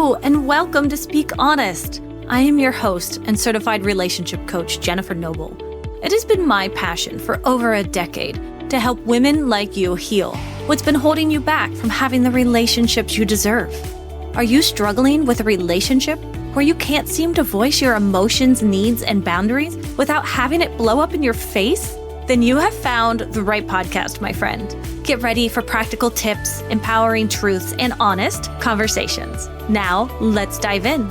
Hello, and welcome to Speak Honest. I am your host and certified relationship coach, Jennifer Noble. It has been my passion for over a decade to help women like you heal what's been holding you back from having the relationships you deserve. Are you struggling with a relationship where you can't seem to voice your emotions, needs, and boundaries without having it blow up in your face? Then you have found the right podcast, my friend. Get ready for practical tips, empowering truths, and honest conversations. Now, let's dive in.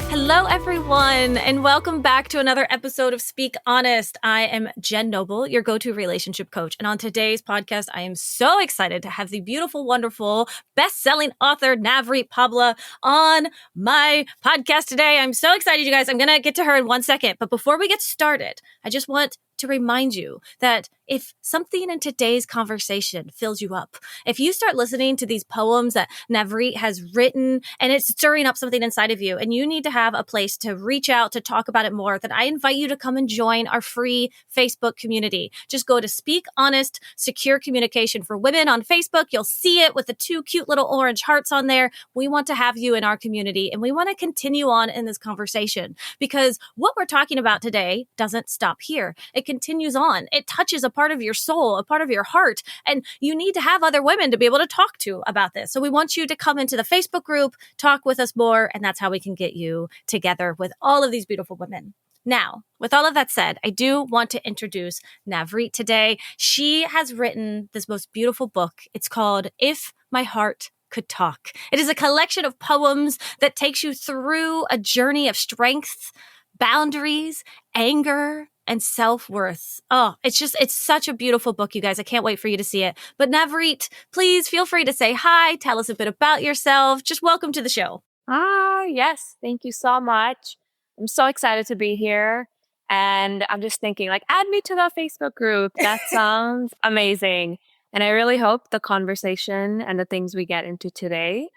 Hello, everyone, and welcome back to another episode of Speak Honest. I am Jen Noble, your go-to relationship coach. And on today's podcast, I am so excited to have the beautiful, wonderful, best-selling author, Navreet Pabla, on my podcast today. I'm so excited, you guys. I'm going to get to her in 1 second. But before we get started, I just want to remind you that if something in today's conversation fills you up, if you start listening to these poems that Navreet has written and it's stirring up something inside of you and you need to have a place to reach out to talk about it more, then I invite you to come and join our free Facebook community. Just go to Speak Honest Secure Communication for Women on Facebook. You'll see it with the 2 cute little orange hearts on there. We want to have you in our community and we want to continue on in this conversation because what we're talking about today doesn't stop here. It continues on. It touches a part of your soul, a part of your heart, and you need to have other women to be able to talk to about this. So we want you to come into the Facebook group, talk with us more, and that's how we can get you together with all of these beautiful women. Now, with all of that said, I do want to introduce Navreet today. She has written this most beautiful book. It's called If My Heart Could Talk. It is a collection of poems that takes you through a journey of strength, boundaries, anger, and self-worth. Oh, it's such a beautiful book, you guys. I can't wait for you to see it. But Navreet, please feel free to say hi, tell us a bit about yourself. Just welcome to the show. Yes. Thank you so much. I'm so excited to be here. And I'm just thinking, add me to the Facebook group. That sounds amazing. And I really hope the conversation and the things we get into today,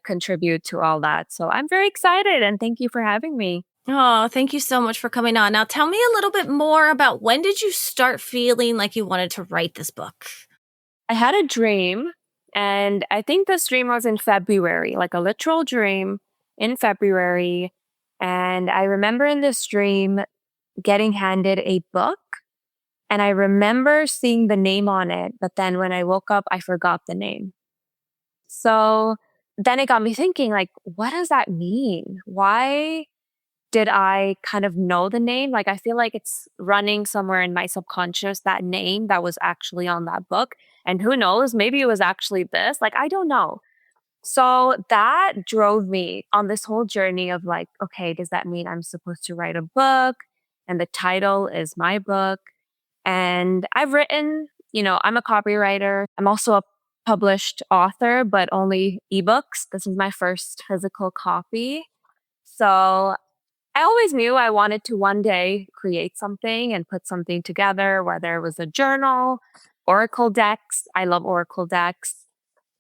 contribute to all that. So I'm very excited and thank you for having me. Oh, thank you so much for coming on. Now, tell me a little bit more about when did you start feeling like you wanted to write this book? I had a dream, and I think this dream was in February, like a literal dream in February. And I remember in this dream getting handed a book, and I remember seeing the name on it. But then when I woke up, I forgot the name. So then it got me thinking, what does that mean? Why did I kind of know the name? I feel like it's running somewhere in my subconscious, that name that was actually on that book. And who knows, maybe it was actually this. I don't know. So that drove me on this whole journey of okay, does that mean I'm supposed to write a book? And the title is my book. And I've written, I'm a copywriter. I'm also a published author, but only ebooks. This is my first physical copy. So I always knew I wanted to one day create something and put something together, whether it was a journal, Oracle decks. I love Oracle decks.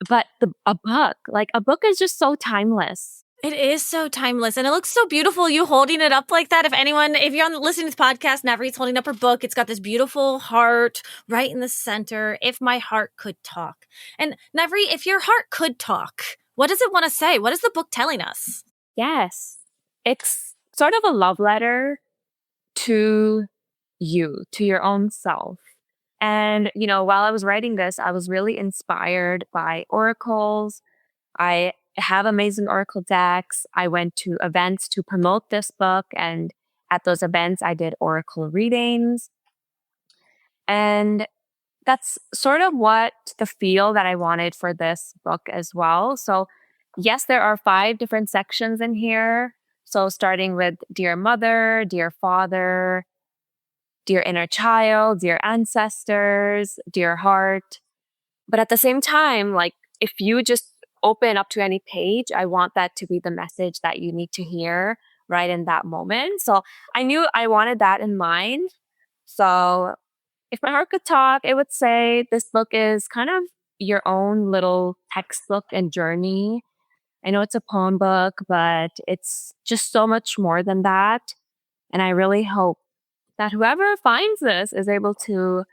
But a book is just so timeless. It is so timeless and it looks so beautiful. You holding it up like that. If you're listening to the podcast, Navreet's holding up her book. It's got this beautiful heart right in the center. If my heart could talk. And Navreet, if your heart could talk, what does it want to say? What is the book telling us? Yes. It's sort of a love letter to you, to your own self. And, while I was writing this, I was really inspired by oracles. I have amazing oracle decks. I went to events to promote this book. And at those events, I did oracle readings. And that's sort of what the feel that I wanted for this book as well. So yes, there are 5 different sections in here. So starting with Dear Mother, Dear Father, Dear Inner Child, Dear Ancestors, Dear Heart. But at the same time, if you just open up to any page, I want that to be the message that you need to hear right in that moment. So I knew I wanted that in mind. So if my heart could talk, it would say this book is kind of your own little textbook and journey. I know it's a poem book, but it's just so much more than that. And I really hope that whoever finds this is able to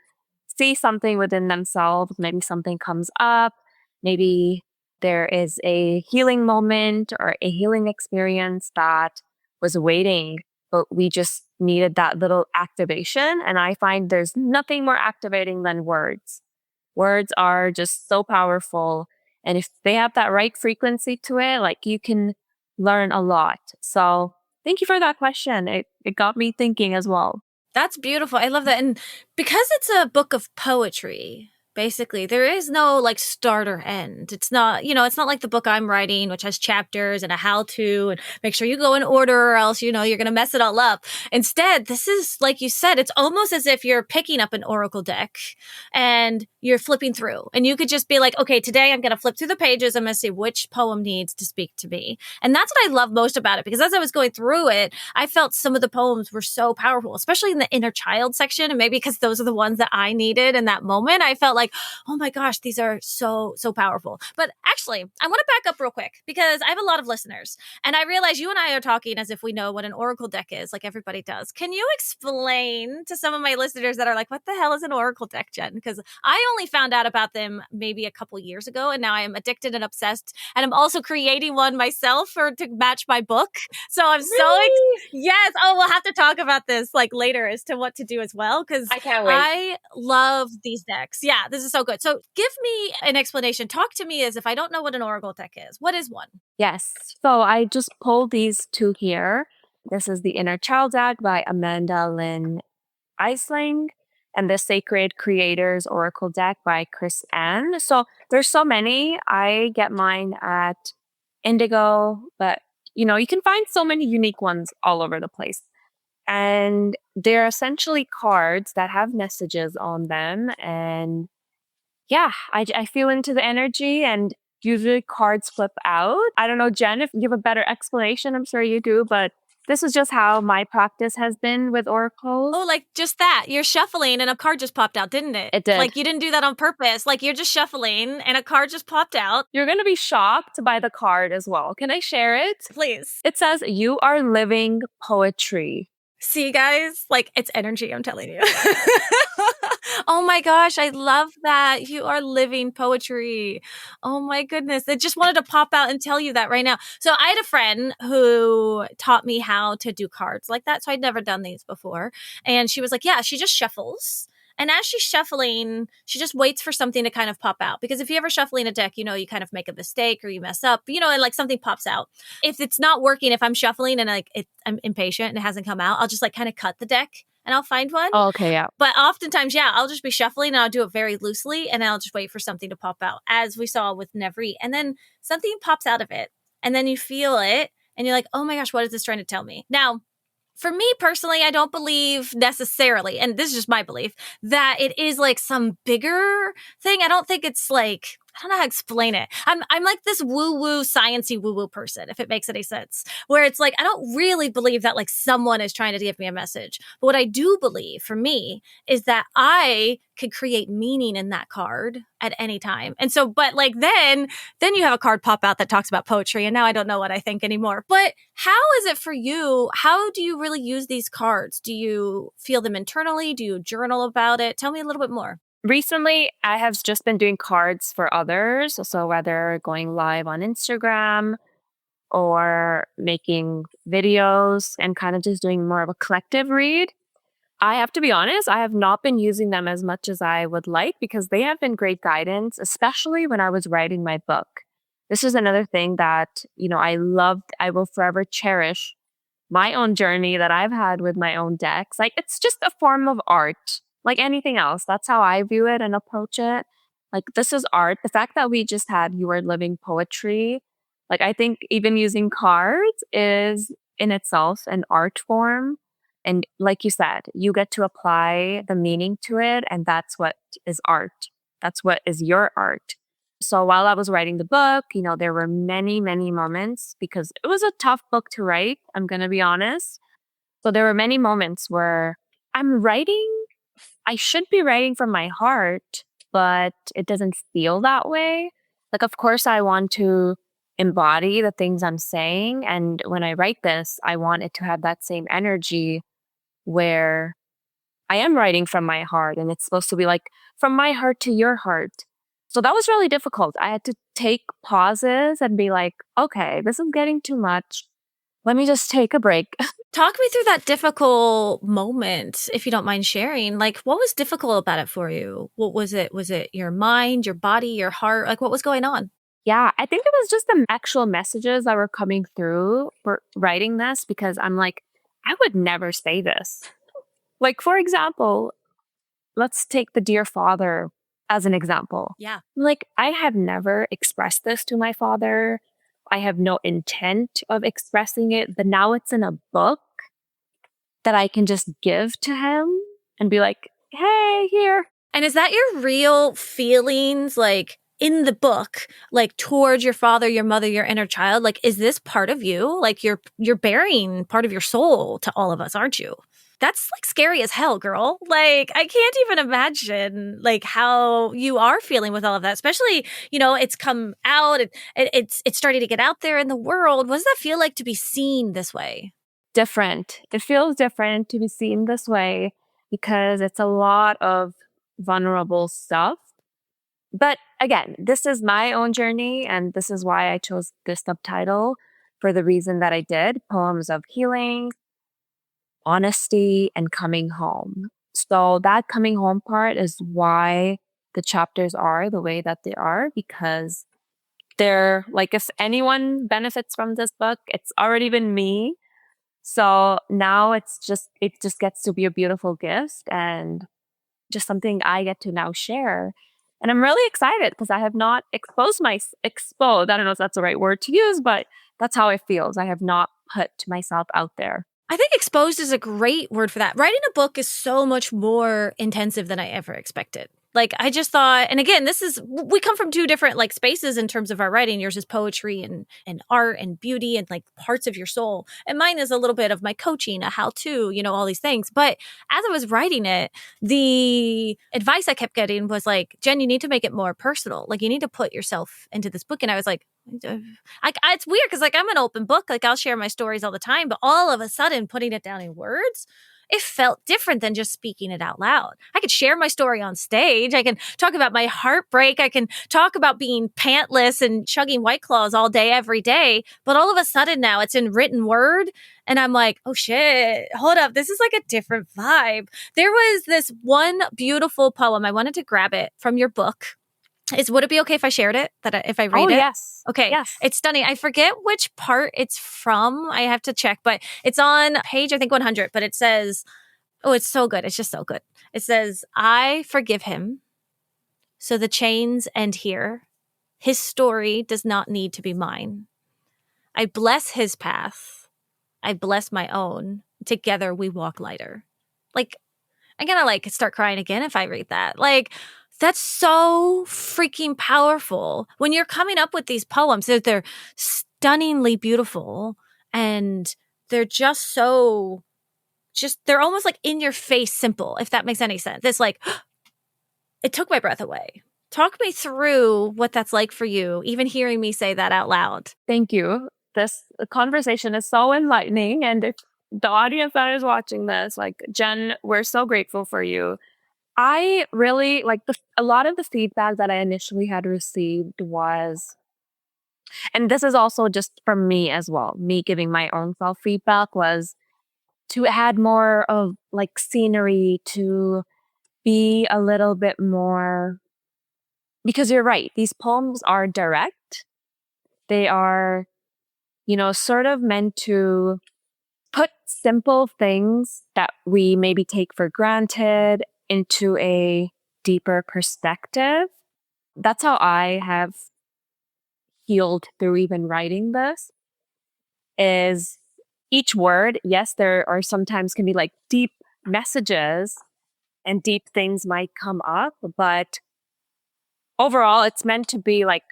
see something within themselves. Maybe something comes up. Maybe there is a healing moment or a healing experience that was waiting, but we just needed that little activation. And I find there's nothing more activating than words. Words are just so powerful. And if they have that right frequency to it, like you can learn a lot. So thank you for that question. It got me thinking as well. That's beautiful. I love that. And because it's a book of poetry, basically, there is no like start or end. It's not, it's not like the book I'm writing, which has chapters and a how to, and make sure you go in order or else, you're going to mess it all up. Instead, this is, like you said, it's almost as if you're picking up an oracle deck and you're flipping through. And you could just be like, okay, today I'm going to flip through the pages. I'm going to see which poem needs to speak to me. And that's what I love most about it, because as I was going through it, I felt some of the poems were so powerful, especially in the inner child section. And maybe because those are the ones that I needed in that moment, I felt like, oh my gosh, these are so, so powerful. But actually, I want to back up real quick because I have a lot of listeners and I realize you and I are talking as if we know what an oracle deck is, like everybody does. Can you explain to some of my listeners that are like, what the hell is an oracle deck, Jen? Because I only found out about them maybe a couple years ago, and now I am addicted and obsessed. And I'm also creating one myself to match my book. So I'm Really? yes. Oh, we'll have to talk about this like later as to what to do as well, because I can't wait. I love these decks. Yeah, this is so good. So give me an explanation. Talk to me as if I don't know what an oracle deck is. What is one? Yes. So I just pulled these two here. This is the Inner Child deck by Amanda Lynn Eisling and the Sacred Creators Oracle deck by Chris Ann. So there's so many. I get mine at Indigo, but you can find so many unique ones all over the place. And they're essentially cards that have messages on them. And yeah, I feel into the energy, and usually cards flip out. I don't know, Jen, if you have a better explanation, I'm sure you do, but this is just how my practice has been with oracles. Oh, like just that. You're shuffling and a card just popped out, didn't it? It did. Like you didn't do that on purpose. Like you're just shuffling and a card just popped out. You're going to be shocked by the card as well. Can I share it? Please. It says, "You are living poetry." See, guys, like it's energy, I'm telling you. Oh my gosh, I love that. You are living poetry. Oh my goodness. I just wanted to pop out and tell you that right now. So I had a friend who taught me how to do cards like that. So I'd never done these before. And she was like, yeah, she just shuffles. And as she's shuffling, she just waits for something to kind of pop out. Because if you ever shuffling a deck, you kind of make a mistake or you mess up, and like something pops out. If it's not working, if I'm shuffling and I'm impatient and it hasn't come out, I'll just like kind of cut the deck and I'll find one. Oh, okay, yeah. But oftentimes, yeah, I'll just be shuffling and I'll do it very loosely and I'll just wait for something to pop out, as we saw with Navreet. And then something pops out of it and then you feel it and you're like, oh my gosh, what is this trying to tell me? Now, for me personally, I don't believe necessarily, and this is just my belief, that it is like some bigger thing. I don't think it's like, I don't know how to explain it. I'm like this woo-woo, sciencey woo-woo person, if it makes any sense, where it's like, I don't really believe that like someone is trying to give me a message. But what I do believe for me is that I could create meaning in that card at any time. And so, but like then you have a card pop out that talks about poetry. And now I don't know what I think anymore. But how is it for you? How do you really use these cards? Do you feel them internally? Do you journal about it? Tell me a little bit more. Recently, I have just been doing cards for others. So whether going live on Instagram or making videos and kind of just doing more of a collective read, I have to be honest, I have not been using them as much as I would like because they have been great guidance, especially when I was writing my book. This is another thing that, I loved. I will forever cherish my own journey that I've had with my own decks. Like, it's just a form of art, like anything else. That's how I view it and approach it. Like, this is art. The fact that we just had "You Are Living Poetry," like, I think even using cards is in itself an art form. And like you said, you get to apply the meaning to it. And that's what is art. That's what is your art. So while I was writing the book, there were many, many moments because it was a tough book to write. I'm going to be honest. So there were many moments where I'm writing, I should be writing from my heart, but it doesn't feel that way. Like, of course, I want to embody the things I'm saying. And when I write this, I want it to have that same energy where I am writing from my heart and it's supposed to be like from my heart to your heart. So that was really difficult. I had to take pauses and be like, okay, this is getting too much. Let me just take a break. Talk me through that difficult moment, if you don't mind sharing. Like, what was difficult about it for you? What was it? Was it your mind, your body, your heart? Like, what was going on? Yeah, I think it was just the actual messages that were coming through for writing this because I'm like, I would never say this. Like, for example, let's take the dear father as an example. Yeah. Like, I have never expressed this to my father. I have no intent of expressing it, but now it's in a book that I can just give to him and be like, hey, here. And is that your real feelings, like in the book, like towards your father, your mother, your inner child? Like, is this part of you? Like you're bearing part of your soul to all of us, aren't you? That's like scary as hell, girl. Like, I can't even imagine like how you are feeling with all of that, especially, it's come out, it's starting to get out there in the world. What does that feel like to be seen this way? Different. It feels different to be seen this way because it's a lot of vulnerable stuff. But again, this is my own journey, and this is why I chose this subtitle for the reason that I did Poems of Healing, Honesty, and Coming Home. So, that coming home part is why the chapters are the way that they are, because they're like, if anyone benefits from this book, it's already been me. So now it just gets to be a beautiful gift and just something I get to now share. And I'm really excited because I have not exposed. I don't know if that's the right word to use, but that's how it feels. I have not put myself out there. I think exposed is a great word for that. Writing a book is so much more intensive than I ever expected. Like, I just thought, and again, we come from two different like spaces in terms of our writing. Yours is poetry and art and beauty and like parts of your soul. And mine is a little bit of my coaching, a how to, all these things. But as I was writing it, the advice I kept getting was like, Jen, you need to make it more personal. Like, you need to put yourself into this book. And I was like, it's weird because like I'm an open book. Like, I'll share my stories all the time, but all of a sudden putting it down in words, it felt different than just speaking it out loud. I could share my story on stage. I can talk about my heartbreak. I can talk about being pantless and chugging White Claws all day, every day. But all of a sudden now it's in written word. And I'm like, oh shit, hold up. This is like a different vibe. There was this one beautiful poem. I wanted to grab it from your book. Would it be okay if I shared it? If I Oh, read it? yes. Okay. Yes. It's stunning. I forget which part it's from. I have to check, but it's on page, I think 100, but it says, oh, it's so good. It's just so good. It says, I forgive him. So the chains end here. His story does not need to be mine. I bless his path. I bless my own. Together we walk lighter. Like, I'm gonna like start crying again if I read that. Like, that's so freaking powerful. When you're coming up with these poems, they're stunningly beautiful and they're just so they're almost like in your face simple, if that makes any sense. It's like, it took my breath away. Talk me through what that's like for you, even hearing me say that out loud. Thank you. This conversation is so enlightening. And if the audience that is watching this, like, Jen, we're so grateful for you. I really like a lot of the feedback that I initially had received was, and this is also just from me as well, me giving my own self feedback, was to add more of like scenery, to be a little bit more, because you're right, these poems are direct. They are, sort of meant to put simple things that we maybe take for granted into a deeper perspective. That's how I have healed through even writing this, is each word, yes, there are sometimes can be like deep messages and deep things might come up, but overall it's meant to be like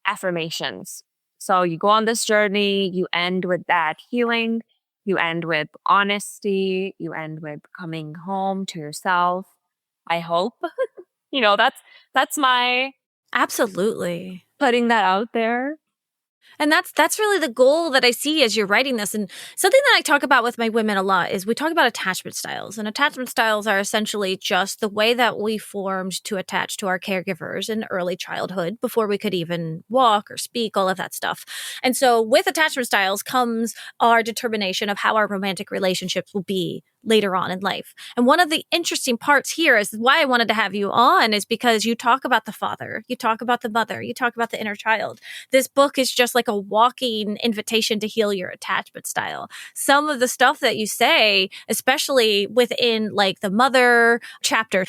affirmations. So you go on this journey, you end with that healing, you end with honesty, you end with coming home to yourself. I hope. That's my Absolutely. putting that out there. And that's really the goal that I see as you're writing this. And something that I talk about with my women a lot is we talk about attachment styles. And attachment styles are essentially just the way that we formed to attach to our caregivers in early childhood before we could even walk or speak, all of that stuff. And so with attachment styles comes our determination of how our romantic relationships will be later on in life. And one of the interesting parts here is why I wanted to have you on is because you talk about the father, you talk about the mother, you talk about the inner child. This book is just like a walking invitation to heal your attachment style. Some of the stuff that you say, especially within like the mother chapter,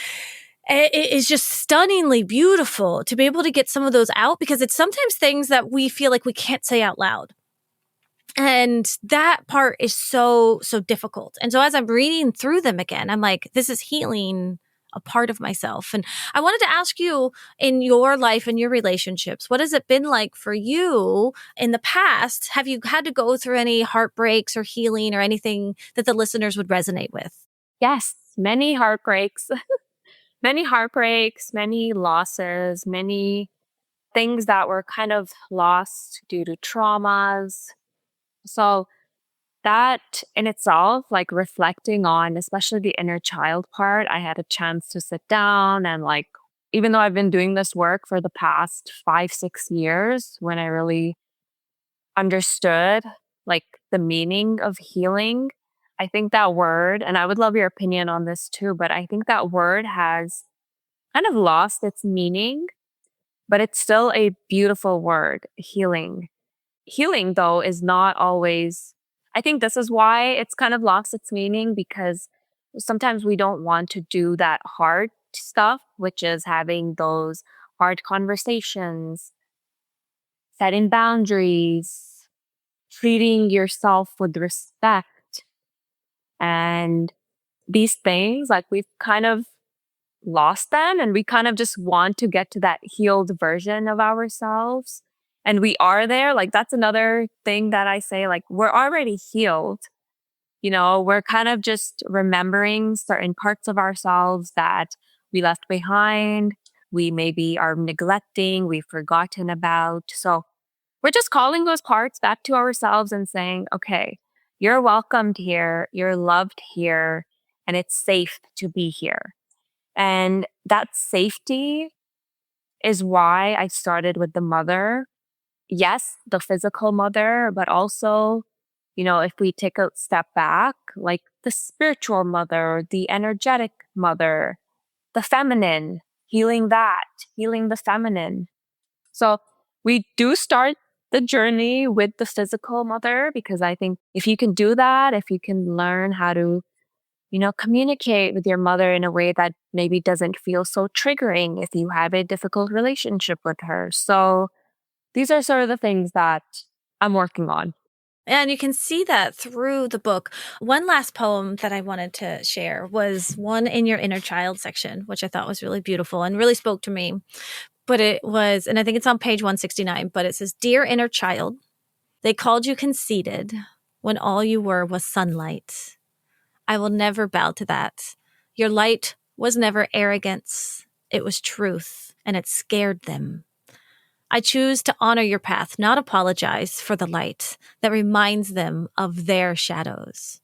it is just stunningly beautiful to be able to get some of those out because it's sometimes things that we feel like we can't say out loud. And that part is so, so difficult. And so as I'm reading through them again, I'm like, this is healing a part of myself. And I wanted to ask you in your life and your relationships, what has it been like for you in the past? Have you had to go through any heartbreaks or healing or anything that the listeners would resonate with? Yes, many heartbreaks, many heartbreaks, many losses, many things that were kind of lost due to traumas. So that in itself, like reflecting on, especially the inner child part, I had a chance to sit down and like, even though I've been doing this work for the past 5, 6 years, when I really understood like the meaning of healing, I think that word, and I would love your opinion on this too, but I think that word has kind of lost its meaning, but it's still a beautiful word, healing. Healing, though, is not always, I think this is why it's kind of lost its meaning because sometimes we don't want to do that hard stuff, which is having those hard conversations, setting boundaries, treating yourself with respect. And these things, like we've kind of lost them and we kind of just want to get to that healed version of ourselves. And we are there. Like that's another thing that I say, like we're already healed. You know, we're kind of just remembering certain parts of ourselves that we left behind. We maybe are neglecting, we've forgotten about. So we're just calling those parts back to ourselves and saying, okay, you're welcomed here, you're loved here, and it's safe to be here. And that safety is why I started with the mother. Yes, the physical mother, but also, if we take a step back, like the spiritual mother, the energetic mother, the feminine, healing that, healing the feminine. So we do start the journey with the physical mother because I think if you can do that, if you can learn how to communicate with your mother in a way that maybe doesn't feel so triggering if you have a difficult relationship with her. So these are sort of the things that I'm working on. And you can see that through the book. One last poem that I wanted to share was one in your inner child section, which I thought was really beautiful and really spoke to me. But it was, and I think it's on page 169, but it says, "Dear inner child, they called you conceited when all you were was sunlight. I will never bow to that. Your light was never arrogance. It was truth, and it scared them. I choose to honor your path, not apologize for the light that reminds them of their shadows."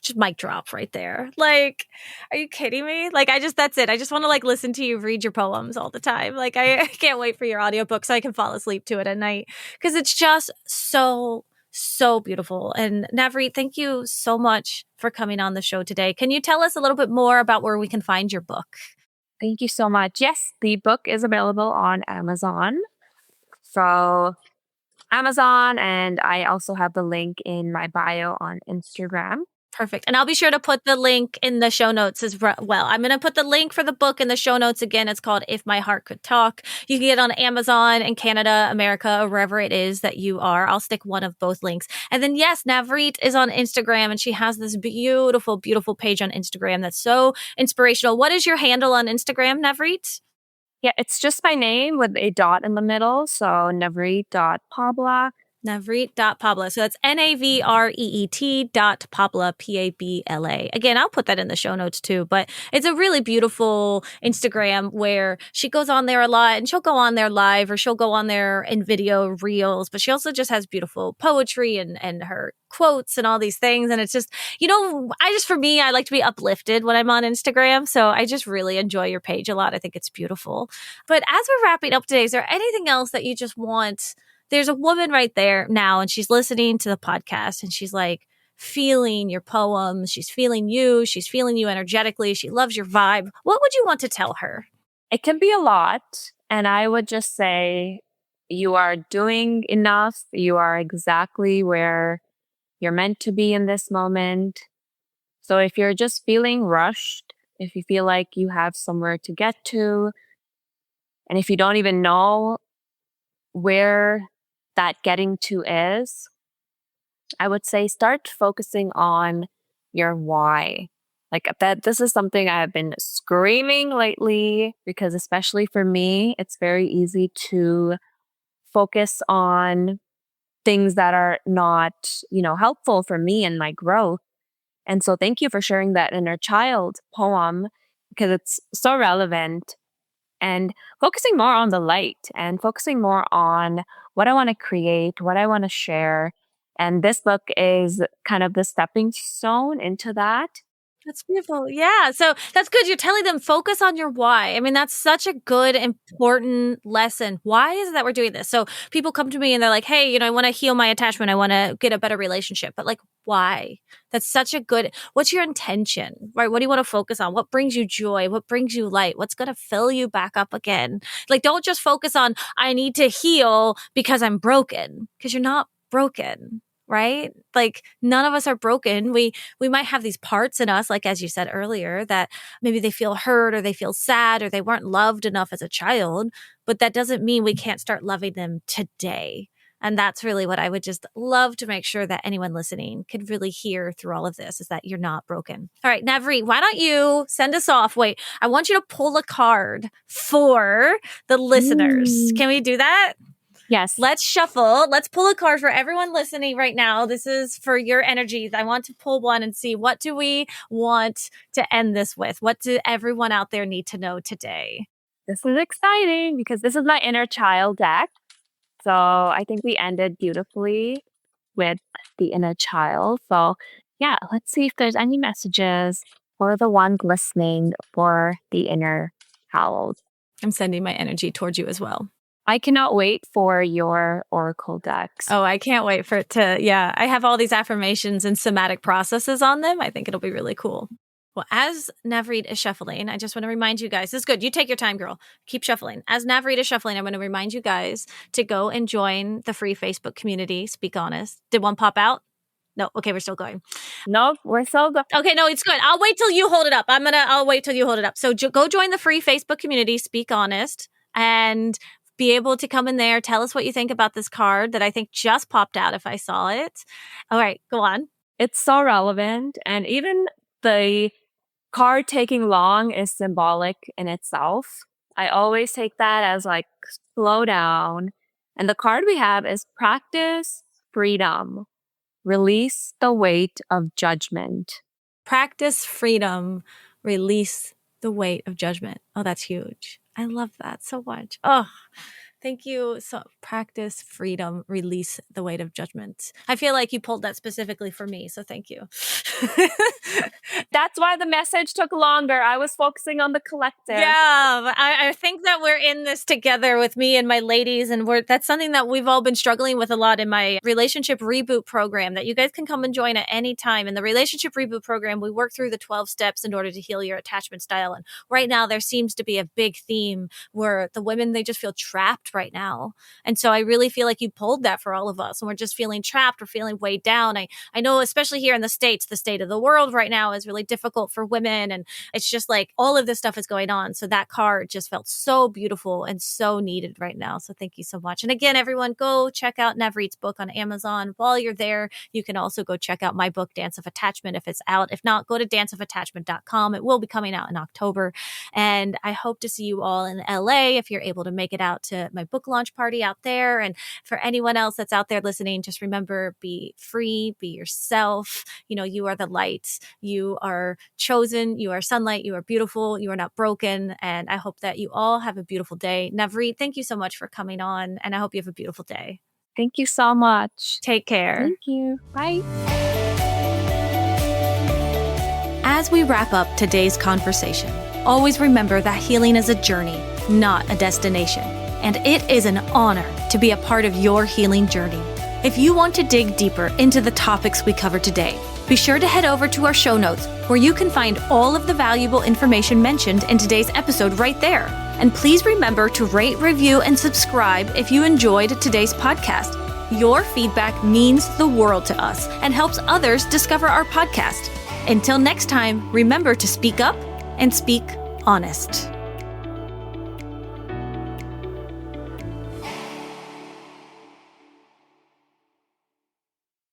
Just mic drop right there. Like, are you kidding me? Like, that's it. I just want to like listen to you read your poems all the time. Like, I can't wait for your audiobook so I can fall asleep to it at night because it's just so, so beautiful. And Navreet, thank you so much for coming on the show today. Can you tell us a little bit more about where we can find your book? Thank you so much. Yes, the book is available on Amazon. So Amazon, and I also have the link in my bio on Instagram. Perfect. And I'll be sure to put the link in the show notes as well. I'm going to put the link for the book in the show notes again. It's called If My Heart Could Talk. You can get it on Amazon in Canada, America, or wherever it is that you are. I'll stick one of both links. And then, yes, Navreet is on Instagram and she has this beautiful, beautiful page on Instagram that's so inspirational. What is your handle on Instagram, Navreet? Yeah, it's just my name with a dot in the middle. So Navreet.Pabla. Navreet.Pabla. So that's Navreet.Pabla, Pabla. Again, I'll put that in the show notes too, but it's a really beautiful Instagram where she goes on there a lot, and she'll go on there live, or she'll go on there in video reels, but she also just has beautiful poetry and her quotes and all these things. And it's just, for me, I like to be uplifted when I'm on Instagram. So I just really enjoy your page a lot. I think it's beautiful. But as we're wrapping up today, is there anything else that you just want? There's a woman right there now, and she's listening to the podcast, and she's like feeling your poems. She's feeling you. She's feeling you energetically. She loves your vibe. What would you want to tell her? It can be a lot. And I would just say you are doing enough. You are exactly where you're meant to be in this moment. So if you're just feeling rushed, if you feel like you have somewhere to get to, and if you don't even know where that getting to is, I would say start focusing on your why. Like that, this is something I have been screaming lately because, especially for me, it's very easy to focus on things that are not, helpful for me and my growth. And so, thank you for sharing that inner child poem because it's so relevant, and focusing more on the light and focusing more on what I want to create, what I want to share. And this book is kind of the stepping stone into that. That's beautiful. Yeah. So that's good. You're telling them focus on your why. I mean, that's such a good, important lesson. Why is it that we're doing this? So people come to me and they're like, hey, I want to heal my attachment. I want to get a better relationship. But like, why? That's such a good, what's your intention, right? What do you want to focus on? What brings you joy? What brings you light? What's going to fill you back up again? Like, don't just focus on, I need to heal because I'm broken, because you're not broken. Right? Like none of us are broken. We might have these parts in us, like as you said earlier, that maybe they feel hurt or they feel sad or they weren't loved enough as a child, but that doesn't mean we can't start loving them today. And that's really what I would just love to make sure that anyone listening could really hear through all of this, is that you're not broken. All right, Navreet, why don't you send us off? Wait, I want you to pull a card for the listeners. Can we do that? Yes. Let's shuffle. Let's pull a card for everyone listening right now. This is for your energies. I want to pull one and see, what do we want to end this with? What do everyone out there need to know today? This is exciting because this is my inner child deck. So I think we ended beautifully with the inner child. So yeah, let's see if there's any messages for the ones listening for the inner child. I'm sending my energy towards you as well. I cannot wait for your oracle decks. Oh, I can't wait for it to, yeah. I have all these affirmations and somatic processes on them. I think it'll be really cool. Well, as Navreet is shuffling, I just want to remind you guys, this is good. You take your time, girl. Keep shuffling. As Navreet is shuffling, I'm going to remind you guys to go and join the free Facebook community, Speak Honest. Did one pop out? No. Okay, we're still going. No, we're still going. Okay, no, it's good. I'll wait till you hold it up. I'll wait till you hold it up. So go join the free Facebook community, Speak Honest, and be able to come in there. Tell us what you think about this card that I think just popped out if I saw it. All right, go on. It's so relevant. And even the card taking long is symbolic in itself. I always take that as like, slow down. And the card we have is practice freedom. Release the weight of judgment. Practice freedom. Release the weight of judgment. Oh, that's huge. I love that so much. Oh, thank you. So practice freedom, release the weight of judgment. I feel like you pulled that specifically for me. So thank you. That's why the message took longer. I was focusing on the collective. Yeah, I think that we're in this together with me and my ladies. And that's something that we've all been struggling with a lot in my relationship reboot program that you guys can come and join at any time. In the relationship reboot program, we work through the 12 steps in order to heal your attachment style. And right now there seems to be a big theme where the women, they just feel trapped right now. And so I really feel like you pulled that for all of us. And we're just feeling trapped. We're feeling weighed down. I know, especially here in the States state of the world right now is really difficult for women. And it's just like all of this stuff is going on. So that card just felt so beautiful and so needed right now. So thank you so much. And again, everyone, go check out Navreet's book on Amazon. While you're there, you can also go check out my book, Dance of Attachment, if it's out. If not, go to danceofattachment.com. It will be coming out in October. And I hope to see you all in LA if you're able to make it out to my book launch party out there. And for anyone else that's out there listening, just remember, be free, be yourself. You know, you are the light. You are chosen. You are sunlight. You are beautiful. You are not broken. And I hope that you all have a beautiful day. Navreet, thank you so much for coming on. And I hope you have a beautiful day. Thank you so much. Take care. Thank you. Bye. As we wrap up today's conversation, always remember that healing is a journey, not a destination. And it is an honor to be a part of your healing journey. If you want to dig deeper into the topics we covered today, be sure to head over to our show notes where you can find all of the valuable information mentioned in today's episode right there. And please remember to rate, review, and subscribe if you enjoyed today's podcast. Your feedback means the world to us and helps others discover our podcast. Until next time, remember to speak up and speak honest.